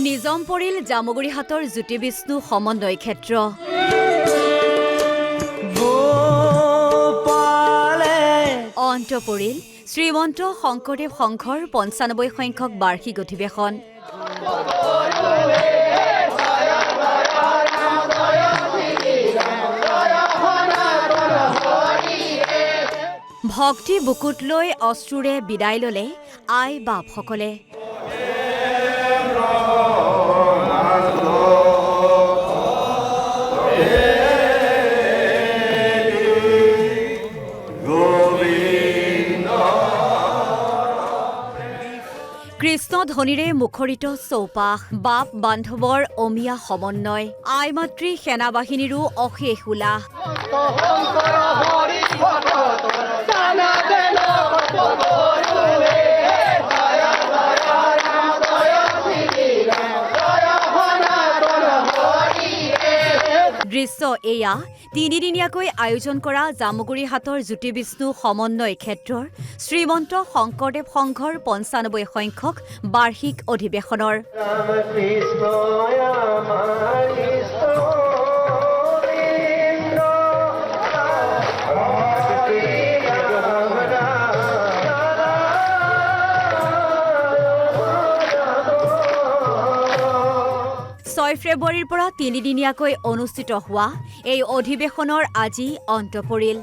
নিজম পৰিল জামুগুৰিহাটৰ জ্যোতি বিষ্ণু সমন্বয় ক্ষেত্ৰ। অন্ত পৰিল শ্ৰীমন্ত শংকৰদেৱ সংঘৰ ৯৫ সংখ্যক বাৰ্ষিক অধিৱেশন। ভক্তি বুকুত লৈ অশ্ৰুৰে বিদায় ললে আই বাপসকলে। কৃষ্ণ ধ্বনিৰে মুখৰিত চৌপাশ, বাপ বান্ধৱৰ অমিয়া সমন্বয়, আই মাতৃ সেনাবাহিনীৰো অশেষ উলাহ। দৃশ্য এয়া তিনিদিনীয়াকৈ আয়োজন কৰা জামুগুৰিহাটৰ জ্যোতি বিষ্ণু সমন্বয় ক্ষেত্ৰৰ শ্ৰীমন্ত শংকৰদেৱ সংঘৰ ৯৫ সংখ্যক বাৰ্ষিক অধিৱেশনৰ। ফেব্ৰুৱাৰীৰ পৰা তিনিদিনীয়াকৈ অনুষ্ঠিত হোৱা এই অধিৱেশনৰ আজি অন্ত পৰিল।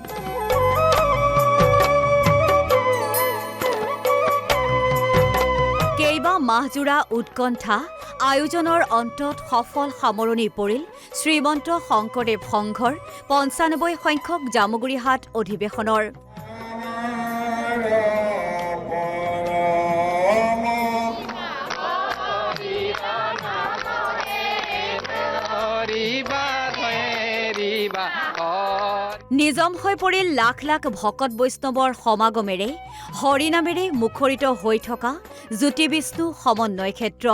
কেইবা মাহজোৰা উৎকণ্ঠা আয়োজনৰ অন্তত সফল সামৰণি পৰিল শ্ৰীমন্ত শংকৰদেৱ সংঘৰ ৯৫ সংখ্যক জামুগুৰিহাট অধিৱেশনৰ। নিজম হৈ পৰিল লাখ লাখ ভকত বৈষ্ণৱৰ সমাগমেৰে হৰিনামেৰে মুখৰিত হৈ থকা জ্যোতি বিষ্ণু সমন্বয় ক্ষেত্ৰ।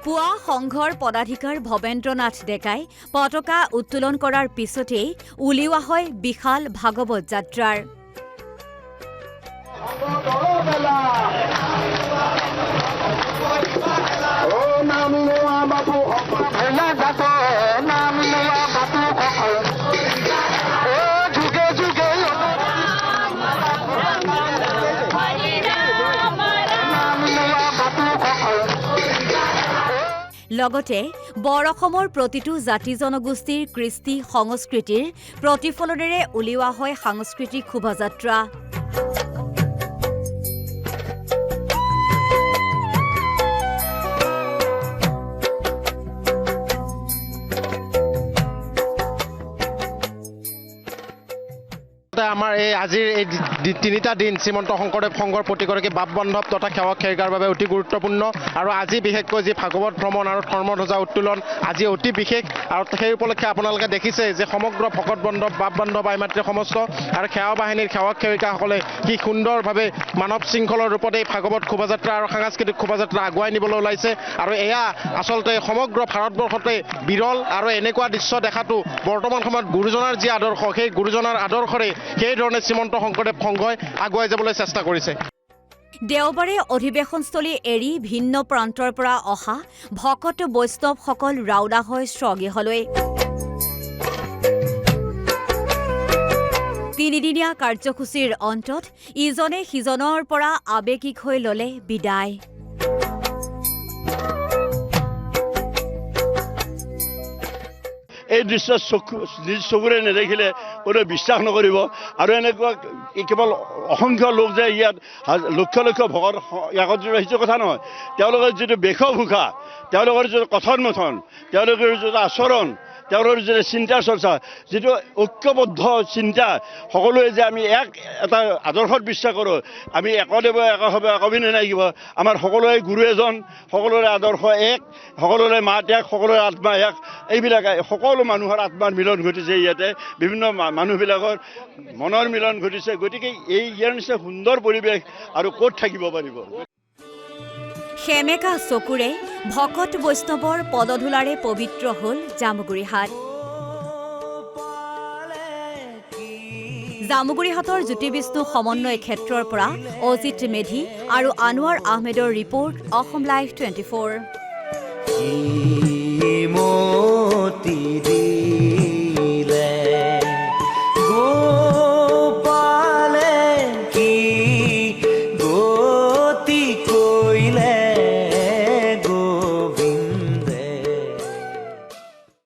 পুৱা সংঘৰ পদাধিকাৰ ভৱেন্দ্ৰনাথ ডেকাই পতাকা উত্তোলন কৰাৰ পিছতেই উলিওৱা হয় বিশাল ভাগৱত যাত্ৰাৰ। লগতে বৰ অসমৰ প্ৰতিটো জাতি জনগোষ্ঠীৰ কৃষ্টি সংস্কৃতিৰ প্ৰতিফলনেৰে উলিওৱা হয় সাংস্কৃতিক শোভাযাত্ৰা। আমাৰ এই আজিৰ এই তিনিটা দিন শ্ৰীমন্ত শংকৰদেৱ সংঘৰ প্ৰতিগৰাকী বাপ বান্ধৱ তথা সেৱক সেৱিকাৰ বাবে অতি গুৰুত্বপূৰ্ণ। আৰু আজি বিশেষকৈ যি ভাগৱত ভ্ৰমণ আৰু ধৰ্মধ্বজা উত্তোলন আজি অতি বিশেষ। আৰু সেই উপলক্ষে আপোনালোকে দেখিছে যে সমগ্ৰ ভকত বান্ধৱ বাপ বান্ধৱ আই মাতৃ সমস্ত আৰু সেৱা বাহিনীৰ সেৱক সেৱিকাসকলে কি সুন্দৰভাৱে মানৱ শৃংখলৰ ৰূপতে এই ভাগৱত শোভাযাত্ৰা আৰু সাংস্কৃতিক শোভাযাত্ৰা আগুৱাই নিবলৈ ওলাইছে। আৰু এয়া আচলতে সমগ্ৰ ভাৰতবৰ্ষতে বিৰল। আৰু এনেকুৱা দৃশ্য দেখাটো বৰ্তমান সময়ত গুৰুজনাৰ যি আদৰ্শ, সেই গুৰুজনাৰ আদৰ্শৰে সেইধৰণে শ্ৰীমন্ত শংকৰদেৱ সংঘই আগুৱাই যাবলৈ চেষ্টা কৰিছে। দেওবাৰে অধিৱেশনস্থলী এৰি ভিন্ন প্ৰান্তৰ পৰা অহা ভকত বৈষ্ণৱসকল ৰাওনা হয় স্বগৃহলৈ। তিনিদিনীয়া কাৰ্যসূচীৰ অন্তত ইজনে সিজনৰ পৰা আৱেগিক হৈ ললে বিদায়। এই দৃশ্য নিজ চকুৰে নেদেখিলে কোনেও বিশ্বাস নকৰিব। আৰু এনেকুৱা কেৱল অসংখ্য লোক যে ইয়াত লক্ষ লক্ষ ভকত একত্ৰিত আহিছে কথা নহয়, তেওঁলোকৰ যিটো বেশভূষা, তেওঁলোকৰ যিটো কথন মথন, তেওঁলোকৰ যিটো আচৰণ, তেওঁলোকৰ যিটো চিন্তা চৰ্চা, যিটো ঐক্যবদ্ধ চিন্তা, সকলোৱে যে আমি এটা আদৰ্শত বিশ্বাস কৰোঁ, আমি একদেৱ একভাৱে একবিনে লাগিব, আমাৰ সকলোৰে গুৰু এজন, সকলোৰে আদৰ্শ এক, সকলোৰে মাত এক, সকলোৰে আত্মা এক, এইবিলাক সকলো মানুহৰ আত্মাৰ মিলন ঘটিছে। ইয়াতে বিভিন্ন মানুহবিলাকৰ মনৰ মিলন ঘটিছে। গতিকে ইয়াৰ নিচিনা সুন্দৰ পৰিৱেশ আৰু ক'ত থাকিব পাৰিব। সেমেকা চকুৰে ভকত বৈষ্ণৱৰ পদধূলাৰে পবিত্ৰ হ'ল জামুগুৰিহাট। জামুগুৰিহাটৰ জ্যোতি বিষ্ণু সমন্বয় ক্ষেত্ৰৰ পৰা অজিত মেধি আৰু আনোৱাৰ আহমেদৰ ৰিপৰ্ট অসম লাইভ 24।